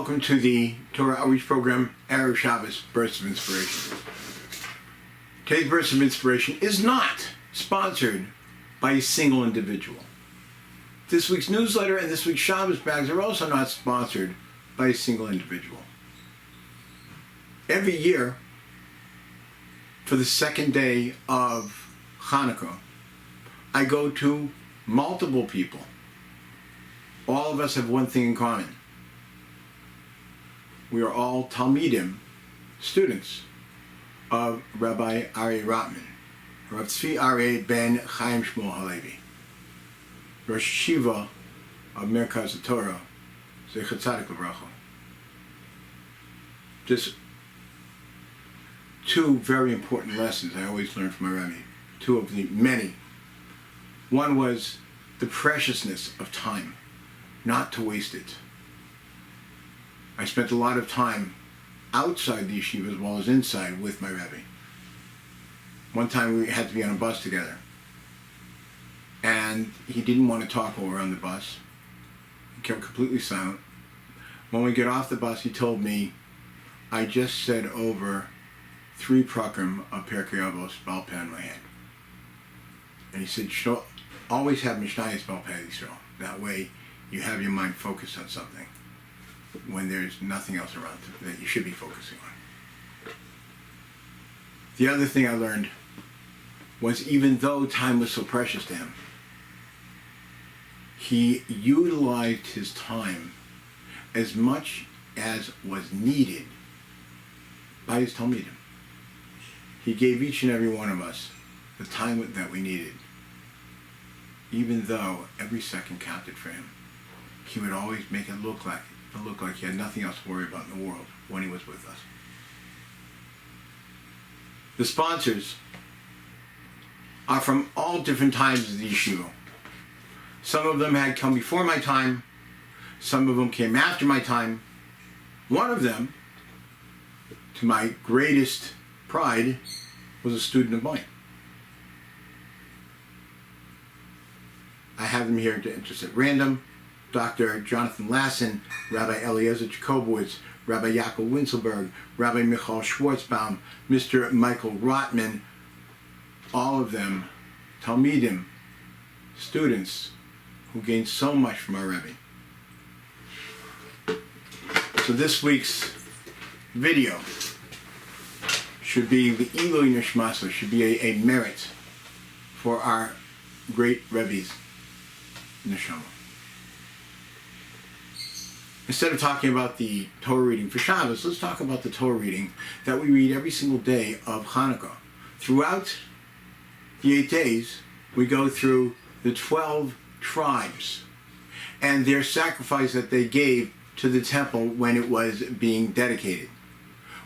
Welcome to the Torah Outreach Program, Areyeh Shabbos, Bursts of Inspiration. Today's Burst of Inspiration is not sponsored by a single individual. This week's newsletter and this week's Shabbos bags are also not sponsored by a single individual. Every year, for the second day of Chanukah, I go to multiple people. All of us have one thing in common. We are all Talmidim, students of Rabbi Areyeh Rottman, Rav Tzvi Areyeh ben Chaim Shmuel HaLevi, Rosh Yeshiva of Merkaz Torah, Zecher Tzadik L'Bracha. Just two very important lessons I always learn from my Rebbe, two of the many. One was the preciousness of time, not to waste it. I spent a lot of time outside the yeshiva as well as inside with my Rebbe. One time we had to be on a bus together, and he didn't want to talk while we were on the bus. He kept completely silent. When we get off the bus, he told me, I just said over 3 prakrim of Pirkei Avos Baal Peh in my head. And he said, always have Mishnayos Baal Peh Yisrael. That way you have your mind focused on something when there's nothing else around that you should be focusing on. The other thing I learned was, even though time was so precious to him, he utilized his time as much as was needed by his Talmidim. He gave each and every one of us the time that we needed. Even though every second counted for him, he would always make it look like he had nothing else to worry about in the world when he was with us. The sponsors are from all different times of the yeshiva. Some of them had come before my time. Some of them came after my time. One of them, to my greatest pride, was a student of mine. I have them here just at random. Dr. Jonathan Lassen, Rabbi Eliezer Jacobowitz, Rabbi Yaakov Winselberg, Rabbi Michael Schwartzbaum, Mr. Michael Rottman, all of them Talmidim, students who gained so much from our Rebbe. So this week's video should be the Ilui Nishmas, should be a merit for our great Rebbe's Neshama. Instead of talking about the Torah reading for Shabbos, let's talk about the Torah reading that we read every single day of Chanukah. Throughout the 8 days, we go through the 12 tribes and their sacrifice that they gave to the temple when it was being dedicated.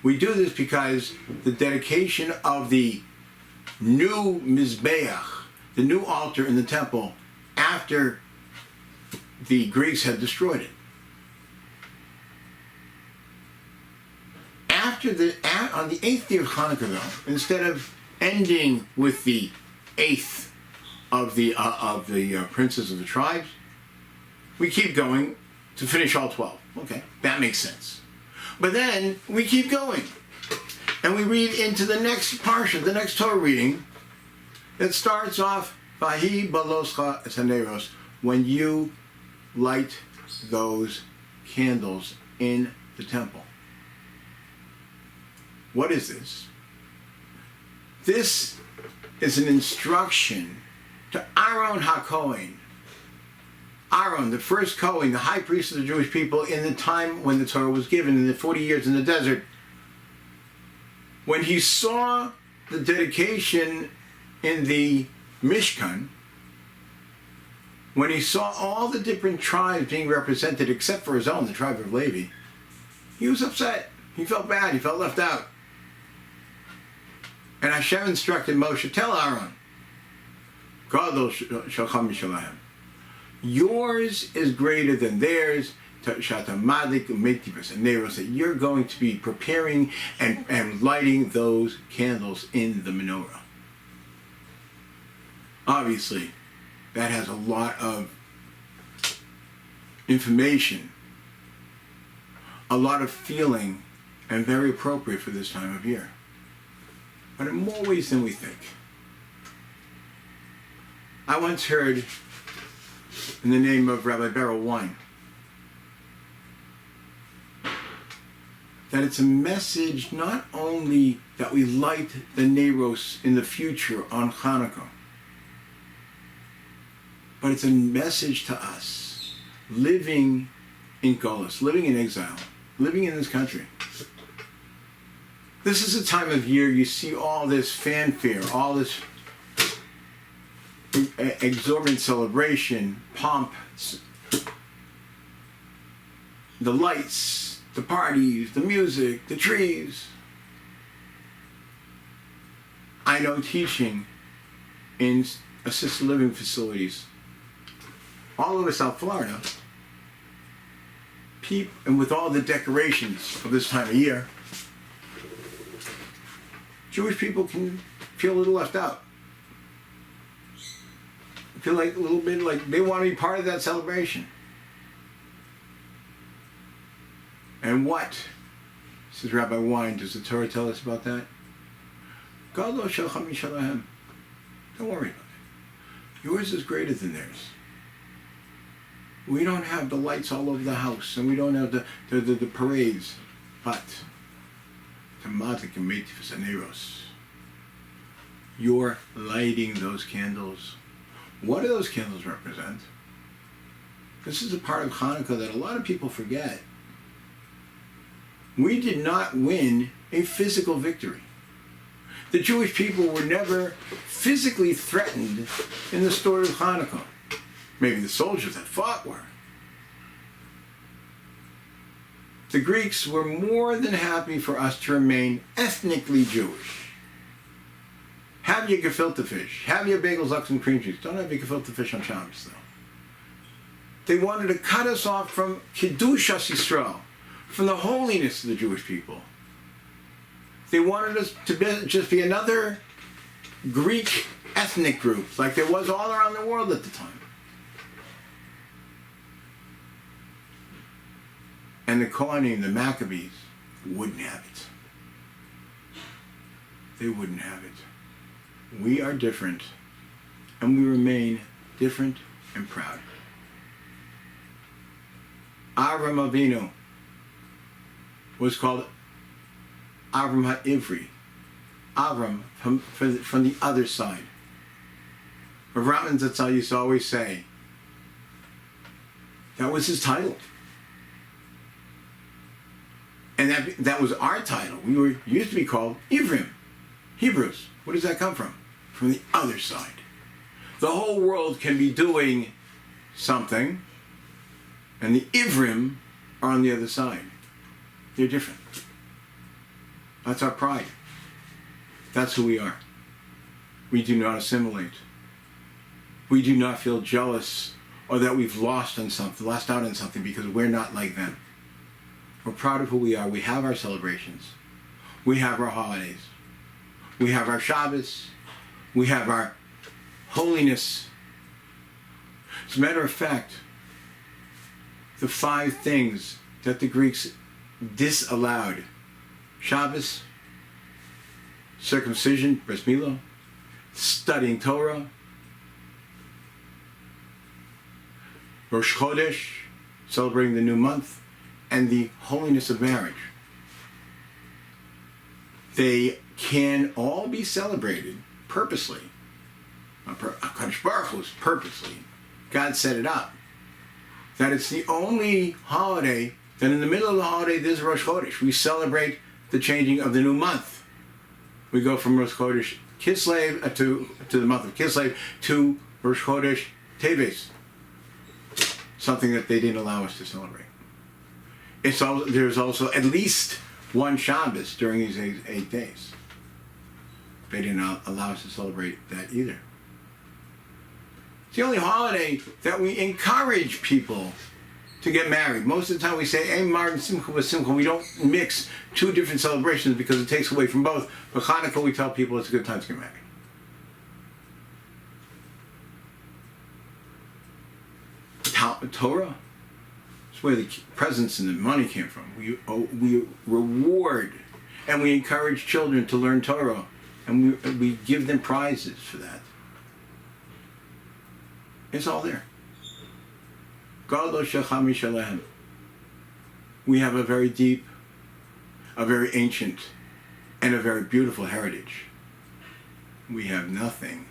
We do this because the dedication of the new Mizbeach, the new altar in the temple, after the Greeks had destroyed it. On the 8th day of Chanukah, though, instead of ending with the 8th of the princes of the tribes, we keep going to finish all 12. Okay, that makes sense. But then we keep going, and we read into the next parsha, the next Torah reading, that starts off, Vahi baloscha es haneros, when you light those candles in the temple. What is this? This is an instruction to Aaron HaKohen. Aaron, the first Kohen, the high priest of the Jewish people in the time when the Torah was given, in the 40 years in the desert. When he saw the dedication in the Mishkan, when he saw all the different tribes being represented except for his own, the tribe of Levi, he was upset. He felt bad. He felt left out. And Hashem instructed Moshe, tell Aaron, yours is greater than theirs, that you're going to be preparing and lighting those candles in the menorah. Obviously, that has a lot of information a lot of feeling and very appropriate for this time of year. But in more ways than we think. I once heard, in the name of Rabbi Beryl Wine, that it's a message not only that we light the Neiros in the future on Hanukkah, but it's a message to us living in Golos, living in exile, living in this country. This is a time of year you see all this fanfare, all this exorbitant celebration, pomp, the lights, the parties, the music, the trees. I know teaching in assisted living facilities all over South Florida, and with all the decorations of this time of year, Jewish people can feel a little left out. Feel like a little bit like they want to be part of that celebration. And what, says Rabbi Wine, does the Torah tell us about that? God lo shalcha mishalahem. Don't worry about it. Yours is greater than theirs. We don't have the lights all over the house, and we don't have the parades, but you're lighting those candles. What do those candles represent? This is a part of Hanukkah that a lot of people forget. We did not win a physical victory. The Jewish people were never physically threatened in the story of Hanukkah. Maybe the soldiers that fought were. The Greeks were more than happy for us to remain ethnically Jewish. Have your gefilte fish. Have your bagels, lox, and cream cheese. Don't have your gefilte fish on Shabbos, though. They wanted to cut us off from Kedushas Yisrael, from the holiness of the Jewish people. They wanted us to just be another Greek ethnic group, like there was all around the world at the time. And the Kohanim, the Maccabees, wouldn't have it. They wouldn't have it. We are different, and we remain different and proud. Avram Avinu was called Avram HaIvri, Avram from the other side. Rottman ZT'L used to always say, that was his title. And that was our title. We used to be called Ivrim, Hebrews. Where does that come from? From the other side. The whole world can be doing something, and the Ivrim are on the other side. They're different. That's our pride. That's who we are. We do not assimilate. We do not feel jealous or that we've lost out on something because we're not like them. We're proud of who we are. We have our celebrations. We have our holidays. We have our Shabbos. We have our holiness. As a matter of fact, the 5 things that the Greeks disallowed: Shabbos, circumcision, bris milah, studying Torah, Rosh Chodesh, celebrating the new month, and the holiness of marriage. They can all be celebrated purposely. HaKadosh Baruch Hu purposely. God set it up. That it's the only holiday that in the middle of the holiday there's Rosh Chodesh. We celebrate the changing of the new month. We go from Rosh Chodesh Kislev to the month of Kislev to Rosh Chodesh Teves. Something that they didn't allow us to celebrate. There's also at least one Shabbos during these 8 days. They didn't allow us to celebrate that either. It's the only holiday that we encourage people to get married. Most of the time we say, Ein Mar Simcha v'Simcha. We don't mix 2 different celebrations because it takes away from both. But Hanukkah, we tell people it's a good time to get married. Torah. It's where the presents and the money came from. We reward and we encourage children to learn Torah, and we give them prizes for that. It's all there. We have a very deep, a very ancient, and a very beautiful heritage. We have nothing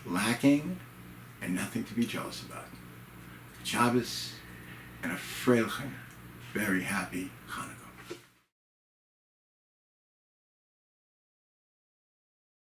lacking and nothing to be jealous about. Shabbos and a freilichen, very happy Hanukkah.